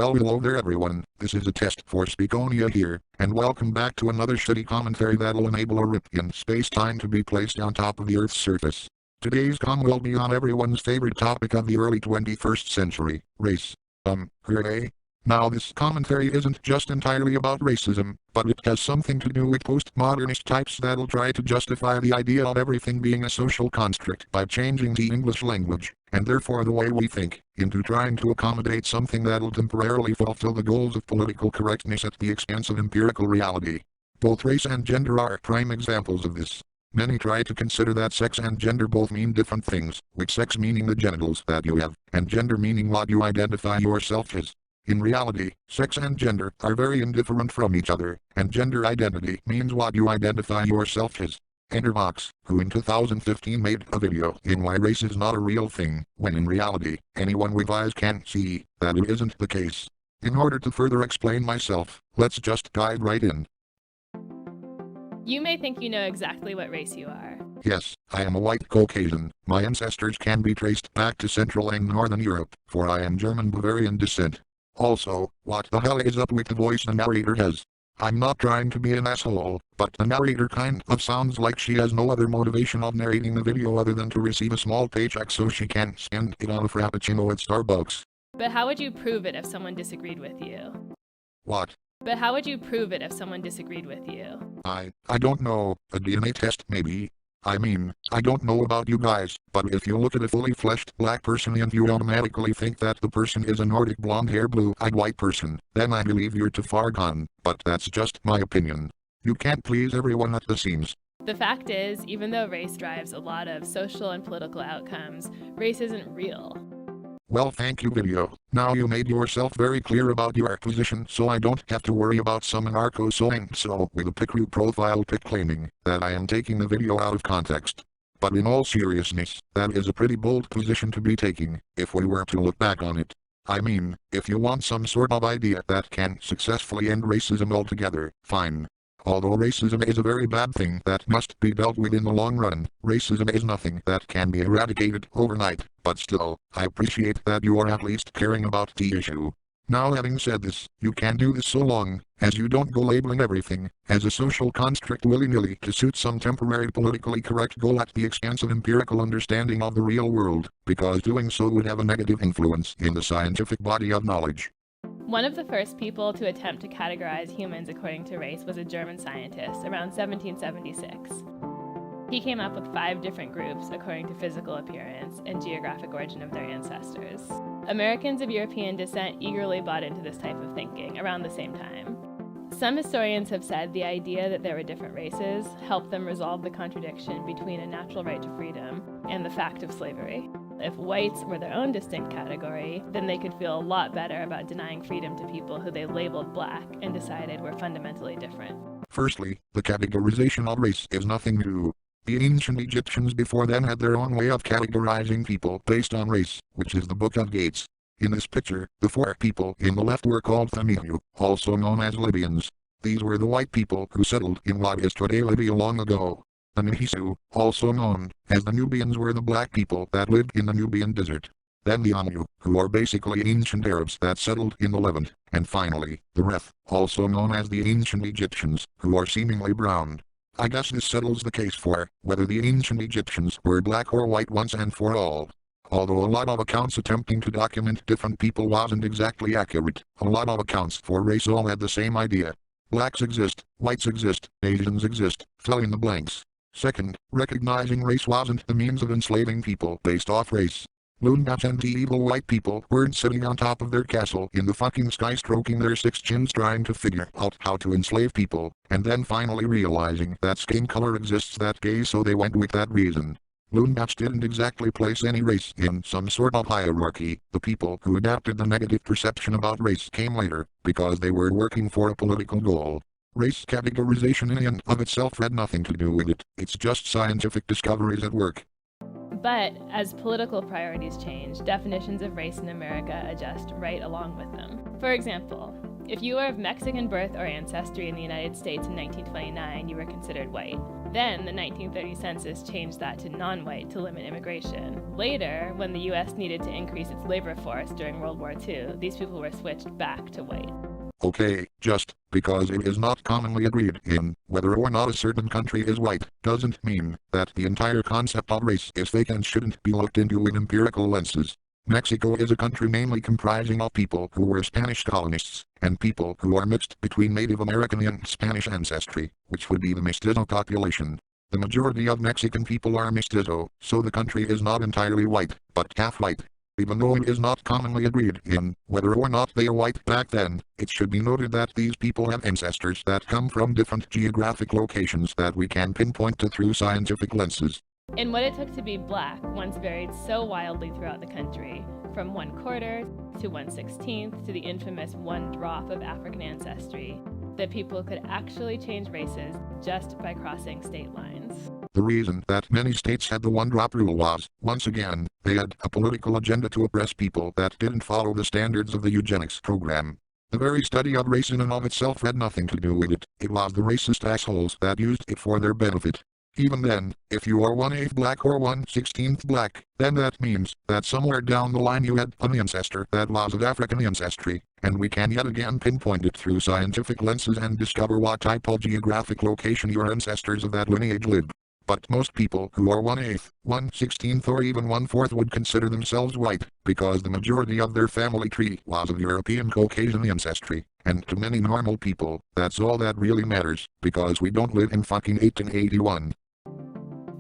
Well, hello there everyone, this is a test for Speakonia here, and welcome back to another shitty commentary that'll enable a rip in space-time to be placed on top of the Earth's surface. Today's com will be on everyone's favorite topic of the early 21st century, race. Hooray. Now this commentary isn't just entirely about racism, but it has something to do with postmodernist types that'll try to justify the idea of everything being a social construct by changing the English language, and therefore the way we think, into trying to accommodate something that'll temporarily fulfill the goals of political correctness at the expense of empirical reality. Both race and gender are prime examples of this. Many try to consider that sex and gender both mean different things, with sex meaning the genitals that you have, and gender meaning what you identify yourself as. In reality, sex and gender are very indifferent from each other, and gender identity means what you identify yourself as. Enter Vox, who in 2015 made a video in why race is not a real thing, when in reality, anyone with eyes can see that it isn't the case. In order to further explain myself, let's just dive right in. You may think you know exactly what race you are. Yes, I am a white Caucasian. My ancestors can be traced back to Central and Northern Europe, for I am German-Bavarian descent. Also, what the hell is up with the voice the narrator has? I'm not trying to be an asshole, but the narrator kind of sounds like she has no other motivation of narrating the video other than to receive a small paycheck so she can spend it on a frappuccino at Starbucks. But how would you prove it if someone disagreed with you? What? But how would you prove it if someone disagreed with you? I don't know, a DNA test maybe? I mean, I don't know about you guys, but if you look at a fully fleshed black person and you automatically think that the person is a Nordic blonde-haired blue-eyed white person, then I believe you're too far gone, but that's just my opinion. You can't please everyone at the seams. The fact is, even though race drives a lot of social and political outcomes, race isn't real. Well, thank you video. Now you made yourself very clear about your position so I don't have to worry about some anarcho-so-and-so with a pic profile pic claiming that I am taking the video out of context. But in all seriousness, that is a pretty bold position to be taking, if we were to look back on it. I mean, if you want some sort of idea that can successfully end racism altogether, fine. Although racism is a very bad thing that must be dealt with in the long run, racism is nothing that can be eradicated overnight, but still, I appreciate that you are at least caring about the issue. Now having said this, you can do this so long as you don't go labeling everything as a social construct willy-nilly to suit some temporary politically correct goal at the expense of empirical understanding of the real world, because doing so would have a negative influence in the scientific body of knowledge. One of the first people to attempt to categorize humans according to race was a German scientist around 1776. He came up with 5 different groups according to physical appearance and geographic origin of their ancestors. Americans of European descent eagerly bought into this type of thinking around the same time. Some historians have said the idea that there were different races helped them resolve the contradiction between a natural right to freedom and the fact of slavery. If whites were their own distinct category, then they could feel a lot better about denying freedom to people who they labeled black and decided were fundamentally different. Firstly, the categorization of race is nothing new. The ancient Egyptians before then had their own way of categorizing people based on race, which is the Book of Gates. In this picture, the 4 people in the left were called Thamihu, also known as Libyans. These were the white people who settled in what is today Libya long ago. The Nihisu, also known as the Nubians, were the black people that lived in the Nubian desert. Then the Anu, who are basically ancient Arabs that settled in the Levant, and finally, the Reth, also known as the ancient Egyptians, who are seemingly brown. I guess this settles the case for whether the ancient Egyptians were black or white once and for all. Although a lot of accounts attempting to document different people wasn't exactly accurate, a lot of accounts for race all had the same idea. Blacks exist, whites exist, Asians exist, fill in the blanks. Second, recognizing race wasn't the means of enslaving people based off race. Loonbats and the evil white people weren't sitting on top of their castle in the fucking sky stroking their 6 chins trying to figure out how to enslave people, and then finally realizing that skin color exists that gay so they went with that reason. Loonbats didn't exactly place any race in some sort of hierarchy. The people who adapted the negative perception about race came later, because they were working for a political goal. Race categorization in and of itself had nothing to do with it, it's just scientific discoveries at work. But as political priorities change, definitions of race in America adjust right along with them. For example, If you were of Mexican birth or ancestry in the United States in 1929, you were considered white. Then, the 1930 census changed that to non-white to limit immigration. Later, when the U.S. needed to increase its labor force during World War II, these people were switched back to white. Okay, just because it is not commonly agreed in whether or not a certain country is white, doesn't mean that the entire concept of race is fake and shouldn't be looked into with empirical lenses. Mexico is a country mainly comprising of people who were Spanish colonists, and people who are mixed between Native American and Spanish ancestry, which would be the mestizo population. The majority of Mexican people are mestizo, so the country is not entirely white, but half white. Even though it is not commonly agreed in whether or not they are white back then, it should be noted that these people have ancestors that come from different geographic locations that we can pinpoint to through scientific lenses. And what it took to be black once varied so wildly throughout the country, from 1/4 to 1/16 to the infamous 1 drop of African ancestry, that people could actually change races just by crossing state lines. The reason that many states had the 1 drop rule was, once again, they had a political agenda to oppress people that didn't follow the standards of the eugenics program. The very study of race in and of itself had nothing to do with it. It was the racist assholes that used it for their benefit. Even then, if you are 1/8 black or 1/16 black, then that means that somewhere down the line you had an ancestor that was of African ancestry, and we can yet again pinpoint it through scientific lenses and discover what type of geographic location your ancestors of that lineage lived. But most people who are 1/8, 1/16 or even 1/4 would consider themselves white, because the majority of their family tree was of European Caucasian ancestry. And to many normal people, that's all that really matters, because we don't live in fucking 1881.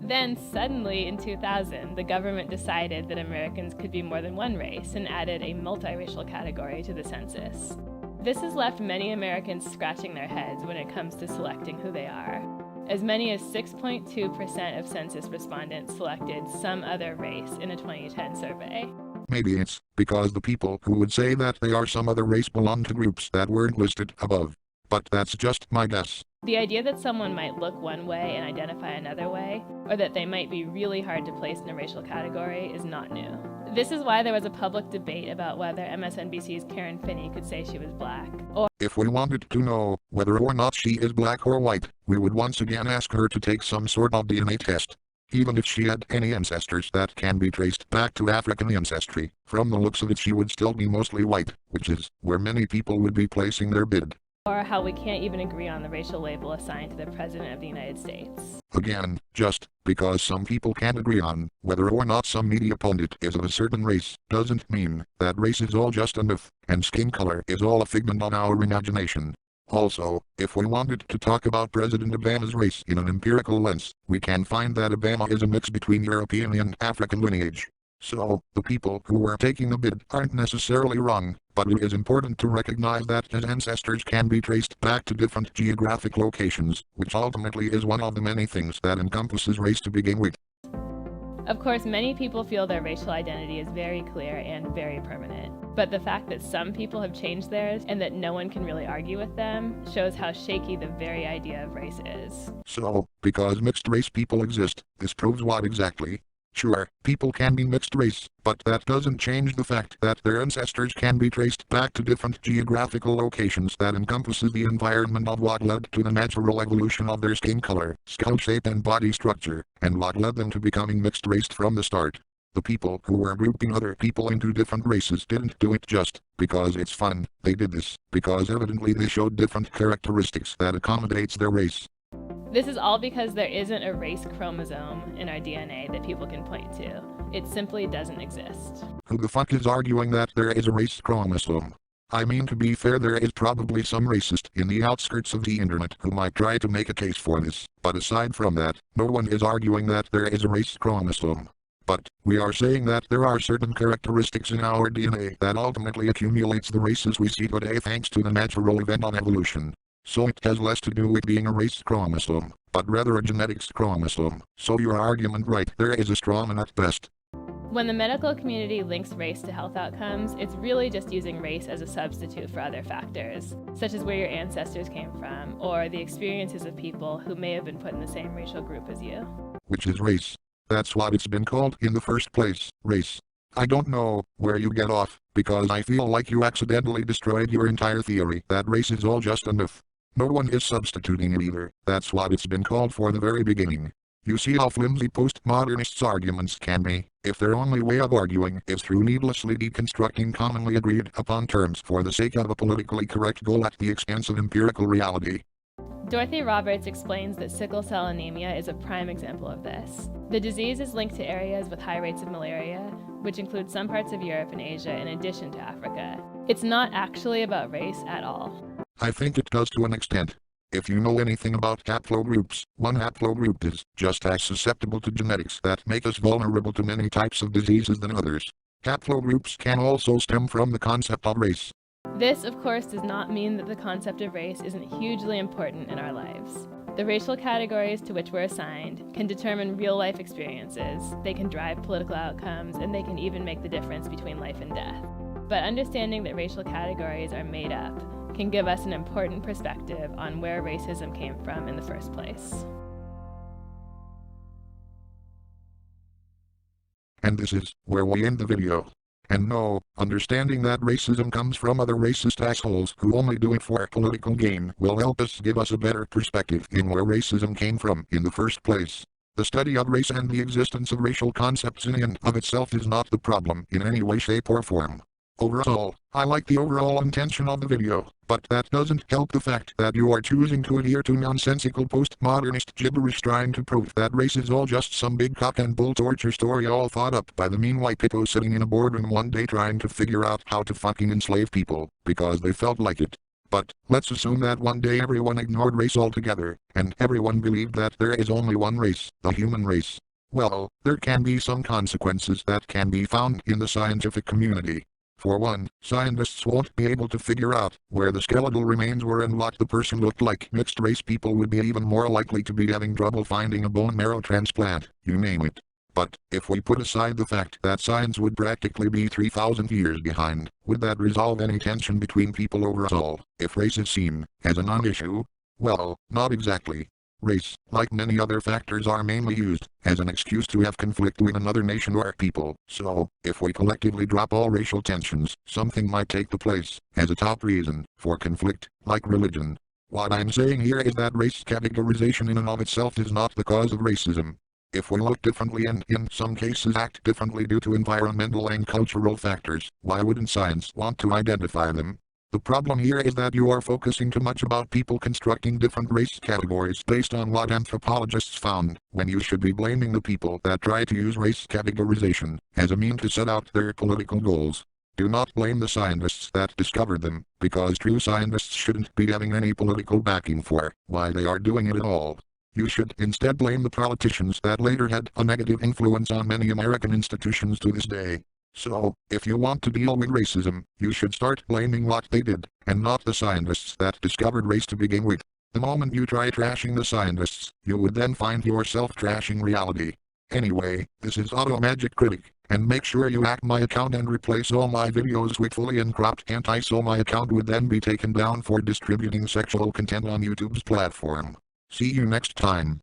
Then, suddenly, in 2000, the government decided that Americans could be more than one race and added a multiracial category to the census. This has left many Americans scratching their heads when it comes to selecting who they are. As many as 6.2% of census respondents selected some other race in a 2010 survey. Maybe it's because the people who would say that they are some other race belong to groups that weren't listed above. But that's just my guess. The idea that someone might look one way and identify another way, or that they might be really hard to place in a racial category, is not new. This is why there was a public debate about whether MSNBC's Karen Finney could say she was black, or if we wanted to know whether or not she is black or white, we would once again ask her to take some sort of DNA test. Even if she had any ancestors that can be traced back to African ancestry, from the looks of it she would still be mostly white, which is where many people would be placing their bid. Or how we can't even agree on the racial label assigned to the President of the United States. Again, just because some people can't agree on whether or not some media pundit is of a certain race, doesn't mean that race is all just a myth, and skin color is all a figment of our imagination. Also, if we wanted to talk about President Obama's race in an empirical lens, we can find that Obama is a mix between European and African lineage. So, the people who were taking the bid aren't necessarily wrong, but it is important to recognize that his ancestors can be traced back to different geographic locations, which ultimately is one of the many things that encompasses race to begin with. Of course, many people feel their racial identity is very clear and very permanent. But the fact that some people have changed theirs and that no one can really argue with them shows how shaky the very idea of race is. So, because mixed race people exist, this proves what exactly? Sure, people can be mixed race, but that doesn't change the fact that their ancestors can be traced back to different geographical locations that encompasses the environment of what led to the natural evolution of their skin color, skull shape and body structure, and what led them to becoming mixed raced from the start. The people who were grouping other people into different races didn't do it just because it's fun. They did this because evidently they showed different characteristics that accommodates their race. This is all because there isn't a race chromosome in our DNA that people can point to. It simply doesn't exist. Who the fuck is arguing that there is a race chromosome? I mean, to be fair, there is probably some racist in the outskirts of the internet who might try to make a case for this, but aside from that, no one is arguing that there is a race chromosome. But we are saying that there are certain characteristics in our DNA that ultimately accumulates the races we see today thanks to the natural event of evolution. So it has less to do with being a race chromosome, but rather a genetics chromosome. So your argument right there is a straw man at best. When the medical community links race to health outcomes, it's really just using race as a substitute for other factors, such as where your ancestors came from, or the experiences of people who may have been put in the same racial group as you. Which is race. That's what it's been called in the first place, race. I don't know where you get off, because I feel like you accidentally destroyed your entire theory that race is all just a myth. No one is substituting it either. That's what it's been called for the very beginning. You see how flimsy postmodernists' arguments can be, if their only way of arguing is through needlessly deconstructing commonly agreed upon terms for the sake of a politically correct goal at the expense of empirical reality. Dorothy Roberts explains that sickle cell anemia is a prime example of this. The disease is linked to areas with high rates of malaria, which include some parts of Europe and Asia in addition to Africa. It's not actually about race at all. I think it does to an extent. If you know anything about haplogroups, one haplogroup is just as susceptible to genetics that make us vulnerable to many types of diseases than others. Haplogroups can also stem from the concept of race. This, of course, does not mean that the concept of race isn't hugely important in our lives. The racial categories to which we're assigned can determine real-life experiences, they can drive political outcomes, and they can even make the difference between life and death. But understanding that racial categories are made up can give us an important perspective on where racism came from in the first place. And this is where we end the video. And no, understanding that racism comes from other racist assholes who only do it for political gain will help us give us a better perspective in where racism came from in the first place. The study of race and the existence of racial concepts in and of itself is not the problem in any way, shape, or form. Overall, I like the overall intention of the video, but that doesn't help the fact that you are choosing to adhere to nonsensical postmodernist gibberish trying to prove that race is all just some big cock and bull torture story all thought up by the mean white people sitting in a boardroom one day trying to figure out how to fucking enslave people, because they felt like it. But, let's assume that one day everyone ignored race altogether, and everyone believed that there is only one race, the human race. Well, there can be some consequences that can be found in the scientific community. For one, scientists won't be able to figure out where the skeletal remains were and what the person looked like. Mixed-race people would be even more likely to be having trouble finding a bone marrow transplant, you name it. But, if we put aside the fact that science would practically be 3,000 years behind, would that resolve any tension between people overall, if race is seen as a non-issue? Well, not exactly. Race, like many other factors, are mainly used as an excuse to have conflict with another nation or people. So, if we collectively drop all racial tensions, something might take the place as a top reason for conflict, like religion. What I'm saying here is that race categorization in and of itself is not the cause of racism. If we look differently and in some cases act differently due to environmental and cultural factors, why wouldn't science want to identify them? The problem here is that you are focusing too much about people constructing different race categories based on what anthropologists found, when you should be blaming the people that try to use race categorization as a means to set out their political goals. Do not blame the scientists that discovered them, because true scientists shouldn't be having any political backing for why they are doing it at all. You should instead blame the politicians that later had a negative influence on many American institutions to this day. So, if you want to deal with racism, you should start blaming what they did, and not the scientists that discovered race to begin with. The moment you try trashing the scientists, you would then find yourself trashing reality. Anyway, this is Ottomagic Critic, and make sure you hack my account and replace all my videos with fully uncropped hentai so my account would then be taken down for distributing sexual content on YouTube's platform. See you next time.